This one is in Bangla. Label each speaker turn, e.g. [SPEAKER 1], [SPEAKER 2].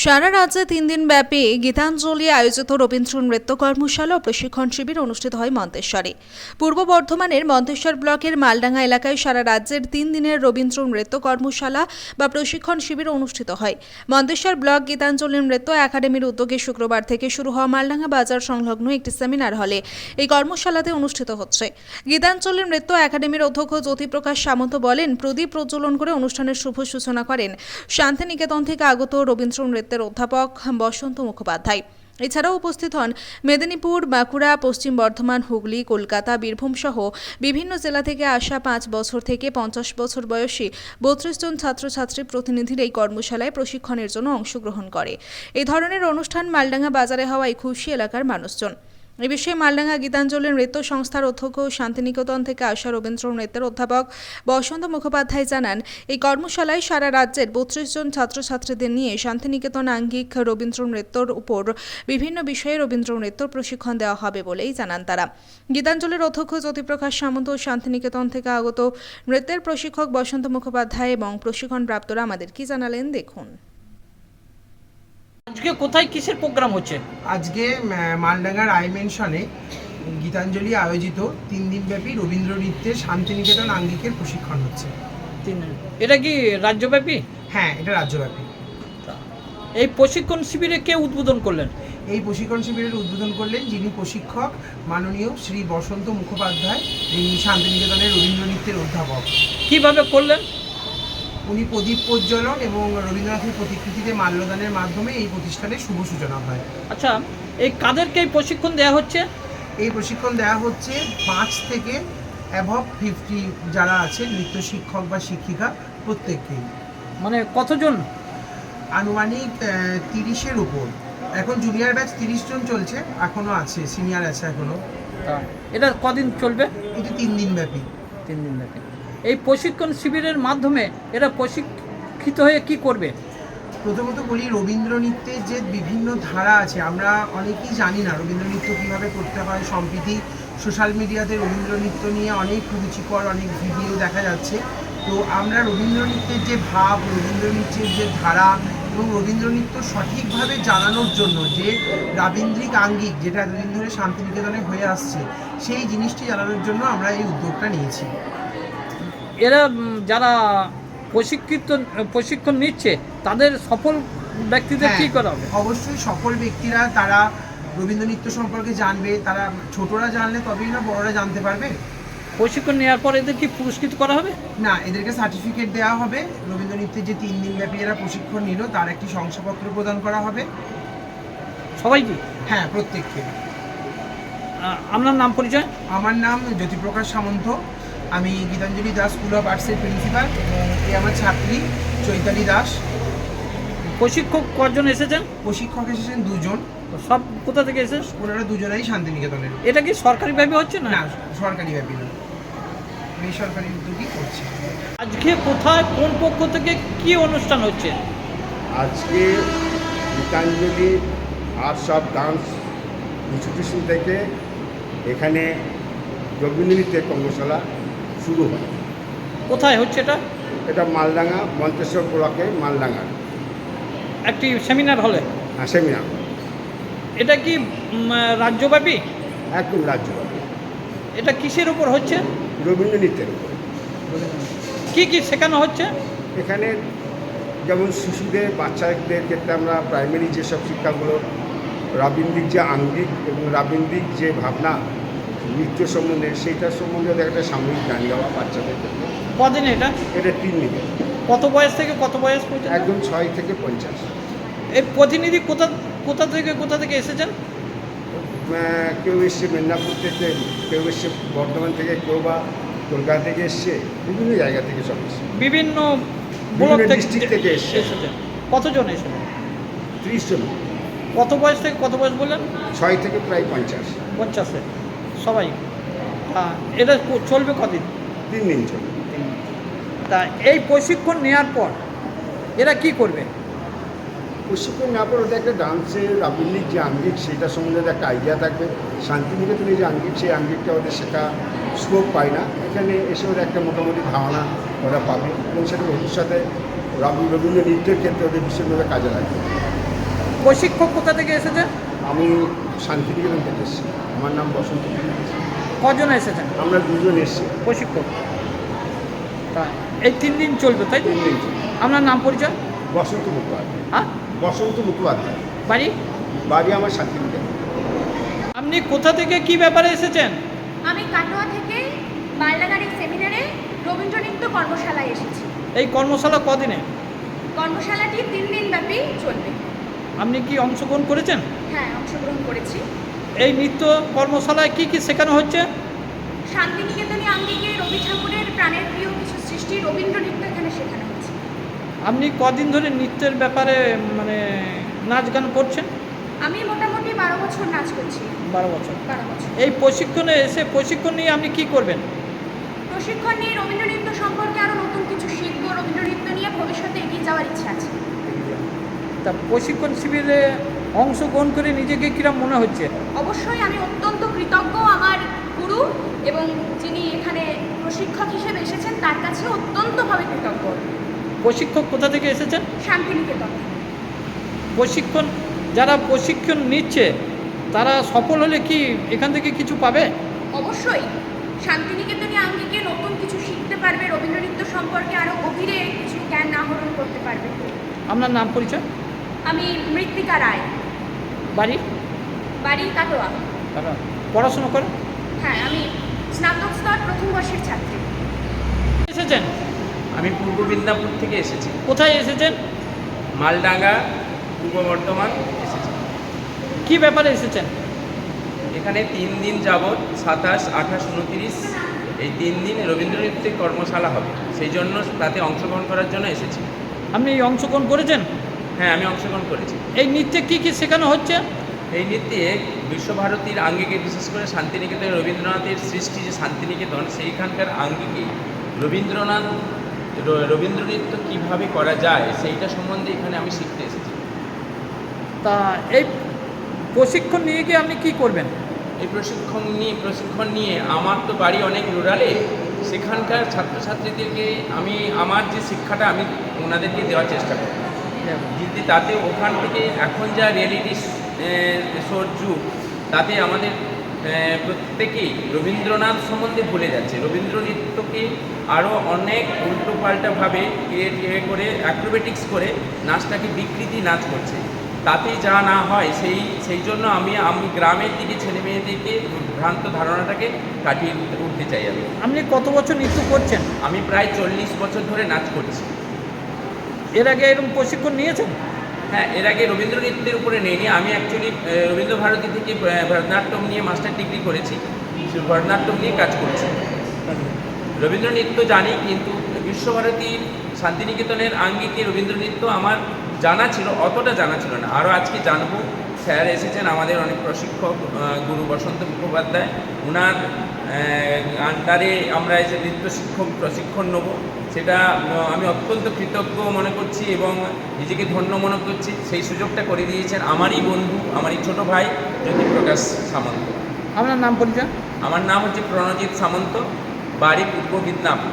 [SPEAKER 1] সারা রাজ্যে 3 দিন ব্যাপী গীতাঞ্জলি আয়োজিত রবীন্দ্র নৃত্য কর্মশালা ও প্রশিক্ষণ শিবির অনুষ্ঠিত হয় মন্তেশ্বরে। পূর্ব বর্ধমানের মন্তেশ্বর ব্লকের মালডাঙ্গা এলাকায় সারা রাজ্যের 3 দিনের রবীন্দ্র নৃত্য কর্মশালা বা প্রশিক্ষণ শিবির অনুষ্ঠিত হয়। মন্তেশ্বর ব্লক গীতাঞ্জলি নৃত্য একাডেমির উদ্যোগে শুক্রবার থেকে শুরু হওয়া মালডাঙ্গা বাজার সংলগ্ন একটি সেমিনার হলে এই কর্মশালাতে অনুষ্ঠিত হচ্ছে। গীতাঞ্জলি নৃত্য একাডেমির অধ্যক্ষ জ্যোতিপ্রকাশ সামন্ত বলেন, প্রদীপ প্রজ্বলন করে অনুষ্ঠানের শুভ সূচনা করেন শান্তিনিকেতন থেকে আগত রবীন্দ্র নৃত্যের অধ্যাপক বসন্ত মুখোপাধ্যায়। এছাড়াও উপস্থিত হন মেদিনীপুর, বাঁকুড়া, পশ্চিম বর্ধমান, হুগলি, কলকাতা, বীরভূম সহ বিভিন্ন জেলা থেকে আসা 5 বছর থেকে 50 বছর বয়সী 32 জন ছাত্রছাত্রী প্রতিনিধির এই কর্মশালায় প্রশিক্ষণের জন্য অংশগ্রহণ করে। এই ধরনের অনুষ্ঠান মালডাঙ্গা বাজারে হওয়ায় খুশি এলাকার মানুষজন। এ বিষয়ে মালডাঙ্গা গীতাঞ্জলি নৃত্য সংস্থার অধ্যক্ষ শান্তিনিকেতন থেকে আসা রবীন্দ্র নৃত্যের অধ্যাপক বসন্ত মুখোপাধ্যায় জানান, এই কর্মশালায় সারা রাজ্যের 32 জন ছাত্রছাত্রীদের নিয়ে শান্তিনিকেতন আঙ্গিক রবীন্দ্র নৃত্যর উপর বিভিন্ন বিষয়ে রবীন্দ্র নৃত্য প্রশিক্ষণ দেওয়া হবে বলেই জানান তারা। গীতাঞ্জলির অধ্যক্ষ জ্যোতিপ্রকাশ সামন্ত ও শান্তিনিকেতন থেকে আগত নৃত্যের প্রশিক্ষক বসন্ত মুখোপাধ্যায় এবং প্রশিক্ষণপ্রাপ্তরা আমাদের কি জানালেন দেখুন।
[SPEAKER 2] আজকে কোথায় কিসের প্রোগ্রাম হচ্ছে?
[SPEAKER 3] আজকে মালডাঙ্গার আইমেনশনে গীতাঞ্জলি আয়োজিত 3 দিনব্যাপী রবীন্দ্র নৃত্যের শান্তিনিকেতন আঙ্গিকের প্রশিক্ষণ হচ্ছে।
[SPEAKER 2] এটা কি রাজ্যব্যাপী?
[SPEAKER 3] হ্যাঁ, এটা রাজ্যব্যাপী।
[SPEAKER 2] এই প্রশিক্ষণ শিবিরে কে উদ্বোধন করলেন?
[SPEAKER 3] এই প্রশিক্ষণ শিবিরের উদ্বোধন করলেন যিনি প্রশিক্ষক মাননীয় শ্রী বসন্ত মুখোপাধ্যায়, যিনি শান্তিনিকেতনের রবীন্দ্র নৃত্যের অধ্যাপক।
[SPEAKER 2] কিভাবে করলেন?
[SPEAKER 3] উনি প্রদীপ প্রজ্বলন এবং রবীন্দ্রনাথের প্রতিকৃতিতে মাল্যদানের মাধ্যমে এই প্রতিষ্ঠানের শুভ সূচনা হয়।
[SPEAKER 2] আচ্ছা, এই কাদেরকে এই প্রশিক্ষণ দেওয়া হচ্ছে?
[SPEAKER 3] এই প্রশিক্ষণ দেওয়া হচ্ছে 5 থেকে অ্যাবভ 50 যারা আছে নৃত্য শিক্ষক বা শিক্ষিকা প্রত্যেককেই।
[SPEAKER 2] মানে কতজন?
[SPEAKER 3] আনুমানিক 30-এর উপর। এখন জুনিয়র ব্যাচ 30 জন চলছে, এখনো আছে, সিনিয়র আছে এখনো।
[SPEAKER 2] এটা কদিন চলবে?
[SPEAKER 3] এটা 3 দিন ব্যাপী।
[SPEAKER 2] 3 দিন ব্যাপী। এই প্রশিক্ষণ শিবিরের মাধ্যমে এরা প্রশিক্ষিত হয়ে কি করবে?
[SPEAKER 3] প্রথমত বলি, রবীন্দ্র নৃত্যের যে বিভিন্ন ধারা আছে আমরা অনেকেই জানি না রবীন্দ্র নৃত্য কীভাবে করতে হয়। সম্প্রতি সোশ্যাল মিডিয়াতে রবীন্দ্র নৃত্য নিয়ে অনেক রুচিকর অনেক ভিডিও দেখা যাচ্ছে। তো আমরা রবীন্দ্র নৃত্যের যে ভাব, রবীন্দ্র নৃত্যের যে ধারা এবং রবীন্দ্র নৃত্য সঠিকভাবে জানানোর জন্য যে রাবীন্দ্রিক আঙ্গিক যেটা এতদিন ধরে শান্তিনিকেতনে হয়ে আসছে, সেই জিনিসটি জানানোর জন্য আমরা এই উদ্যোগটা নিয়েছি।
[SPEAKER 2] এরা যারা প্রশিক্ষণ নিচ্ছে তাদের সফল ব্যক্তিদের কি করা হবে?
[SPEAKER 3] অবশ্যই সফল ব্যক্তিরা তারা রবীন্দ্র নৃত্য সম্পর্কে জানবে। তারা ছোটরা জানলে তবেই না বড়রা জানতে পারবে।
[SPEAKER 2] প্রশিক্ষণ নেওয়ার পর এদের কি পুরস্কৃত করা হবে?
[SPEAKER 3] না, এদেরকে সার্টিফিকেট দেওয়া হবে। রবীন্দ্র নৃত্যের যে 3 দিন ব্যাপী এরা প্রশিক্ষণ নিল তার একটি শংসাপত্র প্রদান করা হবে
[SPEAKER 2] সবাইকে?
[SPEAKER 3] হ্যাঁ, প্রত্যেককে।
[SPEAKER 2] আপনার নাম পরিচয়?
[SPEAKER 3] আমার নাম জ্যোতিপ্রকাশ সামন্ত। আমি গীতাঞ্জলি দাস স্কুল অফ আর্টসের প্রিন্সিপাল এবং এ আমার ছাত্রী চৈতালি দাস।
[SPEAKER 2] প্রশিক্ষক কজন এসেছেন?
[SPEAKER 3] প্রশিক্ষক এসেছেন 2 জন।
[SPEAKER 2] সব কোথা থেকে এসেছেন?
[SPEAKER 3] ওনারা দুজনেই শান্তিনিকেতনের।
[SPEAKER 2] এটা কি সরকারিভাবে হচ্ছে না?
[SPEAKER 3] না, সরকারি ব্যাপী না, বেসরকারি উদ্যোগই করছে।
[SPEAKER 2] আজকে কোথায় কোন পক্ষ থেকে কি অনুষ্ঠান হচ্ছে?
[SPEAKER 4] আজকে Gitanjali arts of dance institution থেকে এখানে রবীন্দ্র নৃত্যের কর্মশালা শুরু হয়।
[SPEAKER 2] কোথায় হচ্ছে এটা?
[SPEAKER 4] এটা মালডাঙ্গা, মন্তেশ্বর ব্লকে মালডাঙ্গা
[SPEAKER 2] একটি সেমিনার হলে।
[SPEAKER 4] সেমিনার।
[SPEAKER 2] এটা কি রাজ্যব্যাপী?
[SPEAKER 4] একদম রাজ্যব্যাপী।
[SPEAKER 2] এটা কিসের উপর হচ্ছে?
[SPEAKER 4] রবীন্দ্র নৃত্যের উপর।
[SPEAKER 2] কি কি শেখানো হচ্ছে?
[SPEAKER 4] এখানে যেমন শিশুদের, বাচ্চাদের ক্ষেত্রে আমরা প্রাইমারি যেসব শিক্ষাগুলো রাবীন্দ্রিক যে আঙ্গিক এবং রাবীন্দ্রিক যে ভাবনা নৃত্য সম্বন্ধে, সেইটার সম্বন্ধে একটা সাময়িক জ্ঞান দেওয়া বাচ্চাদের ক্ষেত্রে।
[SPEAKER 2] কদিন এটা?
[SPEAKER 4] এটা 3 দিনে।
[SPEAKER 2] কত বয়স থেকে কত বয়স পর্যন্ত?
[SPEAKER 4] একদম 6 থেকে 50।
[SPEAKER 2] এই প্রতিনিধি কোথা থেকে এসেছেন?
[SPEAKER 4] কেউ এসছে মেদিনীপুর থেকে, কেউ এসছে বর্ধমান থেকে, কেউ বা কলকাতা থেকে এসছে, বিভিন্ন জায়গা থেকে সব এসছে।
[SPEAKER 2] বিভিন্ন ব্লক
[SPEAKER 4] ডিস্ট্রিক্ট থেকে এসছেন।
[SPEAKER 2] কতজন এসেছেন?
[SPEAKER 4] 30 জন।
[SPEAKER 2] কত বয়স থেকে কত বয়স বললেন?
[SPEAKER 4] 6 থেকে প্রায় 50।
[SPEAKER 2] 50-এ সবাই। এটা চলবে কদিন?
[SPEAKER 4] 3 দিন চলবে।
[SPEAKER 2] তা এই প্রশিক্ষণ নেওয়ার পর এরা কি করবে?
[SPEAKER 4] প্রশিক্ষণ নেওয়ার পর ওদের একটা ডান্সের রাবীন্দ্রিক যে আঙ্গিক সেটা সম্বন্ধে একটা আইডিয়া থাকবে। শান্তিনিকেতনের যে আঙ্গিক, সেই আঙ্গিকটা ওদের শেখা স্কোপ পায় না। এখানে এসে ওদের একটা মোটামুটি ধারণা ওরা পাবে এবং সেটা ভবিষ্যতে রবীন্দ্র নৃত্যের ক্ষেত্রে ওদের বিশেষভাবে কাজে লাগবে।
[SPEAKER 2] প্রশিক্ষক কোথা থেকে এসেছে?
[SPEAKER 4] আমি শান্তিনিকেতন থেকে এসেছি। আমার নাম বসন্ত কুমার।
[SPEAKER 2] কজন এসেছেন
[SPEAKER 4] আমরা দুজন এসেছি।
[SPEAKER 2] প্রশিক্ষক? তা এই 3 দিন চলবে তাই তো?
[SPEAKER 4] 3 দিন।
[SPEAKER 2] আপনার নাম পরিচয়?
[SPEAKER 4] বসন্ত মুখোপাধ্যায়।
[SPEAKER 2] হ্যাঁ,
[SPEAKER 4] বসন্ত মুখোপাধ্যায়।
[SPEAKER 2] বাড়ি?
[SPEAKER 4] বাড়ি আমার শান্তিনিকেতন।
[SPEAKER 2] আপনি কোথা থেকে কি ব্যাপারে এসেছেন?
[SPEAKER 5] আমি কাটোয়া থেকে মালদাগাড়ি সেমিনারে রবীন্দ্র নৃত্য কর্মশালায় এসেছি।
[SPEAKER 2] এই কর্মশালা কদিনে?
[SPEAKER 5] কর্মশালাটি 3 দিন ব্যাপী চলবে।
[SPEAKER 2] আপনি কি অংশগ্রহণ করেছেন?
[SPEAKER 5] হ্যাঁ, অংশগ্রহণ করেছি।
[SPEAKER 2] এই নৃত্য কর্মশালায় কি কি শেখানো হচ্ছে?
[SPEAKER 5] শান্তিনিকেতনে আঙ্গিকে রবি ঠাকুরের প্রাণের প্রিয় কিছু সৃষ্টি রবীন্দ্র নৃত্য এখানে শেখানো হচ্ছে।
[SPEAKER 2] আপনি কদিন ধরে নৃত্যের ব্যাপারে মানে নাচ গান করছেন?
[SPEAKER 5] আমি মোটামুটি 12 বছর নাচ করছি।
[SPEAKER 2] 12 বছর।
[SPEAKER 5] 12 বছর।
[SPEAKER 2] এই প্রশিক্ষণে এসে প্রশিক্ষণ নিয়ে আপনি কি করবেন?
[SPEAKER 5] প্রশিক্ষণ নিয়ে রবীন্দ্র নৃত্য সম্পর্কে আরও নতুন কিছু শিখবো। রবীন্দ্র নৃত্য নিয়ে ভবিষ্যতে এগিয়ে যাওয়ার ইচ্ছা আছে।
[SPEAKER 2] তা প্রশিক্ষণ শিবিরে অংশগ্রহণ করে নিজেকে কিরম মনে হচ্ছে?
[SPEAKER 5] অবশ্যই আমি অত্যন্ত কৃতজ্ঞ আমার গুরু এবং যিনি এখানে প্রশিক্ষক হিসেবে এসেছেন তার কাছে অত্যন্তভাবে কৃতজ্ঞ।
[SPEAKER 2] প্রশিক্ষক কোথা থেকে এসেছেন?
[SPEAKER 5] শান্তিনিকেতন।
[SPEAKER 2] যারা প্রশিক্ষণ নিচ্ছে তারা সফল হলে কি এখান থেকে কিছু পাবে?
[SPEAKER 5] অবশ্যই শান্তিনিকেতনে আঙ্গিকে নতুন কিছু শিখতে পারবে, রবীন্দ্র নৃত্য সম্পর্কে আরও গভীরে কিছু জ্ঞান আহরণ করতে পারবে।
[SPEAKER 2] আপনার নাম পরিচয়?
[SPEAKER 5] আমি মৃত্তিকা রায়।
[SPEAKER 2] বাড়ি?
[SPEAKER 5] বাড়ি কাটোয়া।
[SPEAKER 2] তারা পড়াশুনো করে?
[SPEAKER 5] হ্যাঁ, আমি স্নাতক স্তর প্রথম বর্ষের ছাত্রী।
[SPEAKER 2] এসেছেন?
[SPEAKER 6] আমি পূর্ব মিদনাপুর থেকে এসেছি।
[SPEAKER 2] কোথায় এসেছেন?
[SPEAKER 6] মালডাঙ্গা, পূর্ব বর্ধমান এসেছি।
[SPEAKER 2] কি ব্যাপারে এসেছেন?
[SPEAKER 6] এখানে 3 দিন যাবৎ 27, 28, 29 এই 3 দিন রবীন্দ্র নৃত্যের কর্মশালা হবে, সেই জন্য তাতে অংশগ্রহণ করার জন্য এসেছি।
[SPEAKER 2] আপনি অংশগ্রহণ করেছেন?
[SPEAKER 6] হ্যাঁ, আমি অংশগ্রহণ করেছি।
[SPEAKER 2] এই নৃত্যে কি কি শেখানো হচ্ছে?
[SPEAKER 6] এই নৃত্যে বিশ্বভারতীর আঙ্গিকে, বিশেষ করে শান্তিনিকেতনে রবীন্দ্রনাথের সৃষ্টি যে শান্তিনিকেতন, সেইখানকার আঙ্গিকে রবীন্দ্র নৃত্য কীভাবে করা যায় সেইটা সম্বন্ধে এখানে আমি শিখতে এসেছি।
[SPEAKER 2] তা এই প্রশিক্ষণ নিয়ে গিয়ে আপনি কি করবেন?
[SPEAKER 6] এই প্রশিক্ষণ নিয়ে আমার তো বাড়ি অনেক রুরালে, সেখানকার ছাত্রছাত্রীদেরকে আমি আমার যে শিক্ষাটা আমি ওনাদেরকে দেওয়ার চেষ্টা করি, যদি তাতে ওখান থেকে এখন যা রিয়েলিটি শোর যুগ, তাতে আমাদের প্রত্যেকেই রবীন্দ্রনাথ সম্বন্ধে ভুলে যাচ্ছে। রবীন্দ্র নৃত্যকে আরও অনেক উল্টোপাল্টাভাবে করে অ্যাক্রোবেটিক্স করে নাচটাকে বিকৃতি নাচ করছে। তাতে যা না হয় সেই জন্য আমি গ্রামের দিকে ছেলে মেয়েদেরকে ভ্রান্ত ধারণাটাকে কাটিয়ে উঠতে চাই।
[SPEAKER 2] আপনি কত বছর নৃত্য করছেন?
[SPEAKER 6] আমি প্রায় 40 বছর ধরে নাচ করছি।
[SPEAKER 2] এর আগে এরকম প্রশিক্ষণ নিয়েছেন?
[SPEAKER 6] হ্যাঁ, এর আগে রবীন্দ্র নৃত্যের উপরে নেইনি। আমি অ্যাকচুয়ালি রবীন্দ্র ভারতী থেকে ভরতনাট্যম নিয়ে মাস্টার ডিগ্রি করেছি, ভরতনাট্যম নিয়ে কাজ করছি। রবীন্দ্র নৃত্য জানি, কিন্তু বিশ্বভারতীর শান্তিনিকেতনের আঙ্গিকে রবীন্দ্র নৃত্য আমার জানা ছিল, অতটা জানা ছিল না। আরও আজকে জানবো। স্যার এসেছেন আমাদের অনেক প্রশিক্ষক, গুরু বসন্ত মুখোপাধ্যায়, ওনার আন্ডারে আমরা এসে নৃত্য প্রশিক্ষণ নেব। সেটা আমি অত্যন্ত কৃতজ্ঞ মনে করছি এবং নিজেকে ধন্য মনে করছি। সেই সুযোগটা করে দিয়েছেন আমারই বন্ধু, আমারই ছোট ভাই জ্যোতিপ্রকাশ সামন্ত।
[SPEAKER 2] আপনার নাম পরিচয়?
[SPEAKER 6] আমার নাম হচ্ছে প্রণজিৎ সামন্ত, বাড়ি পূর্ব মিদনাপুর।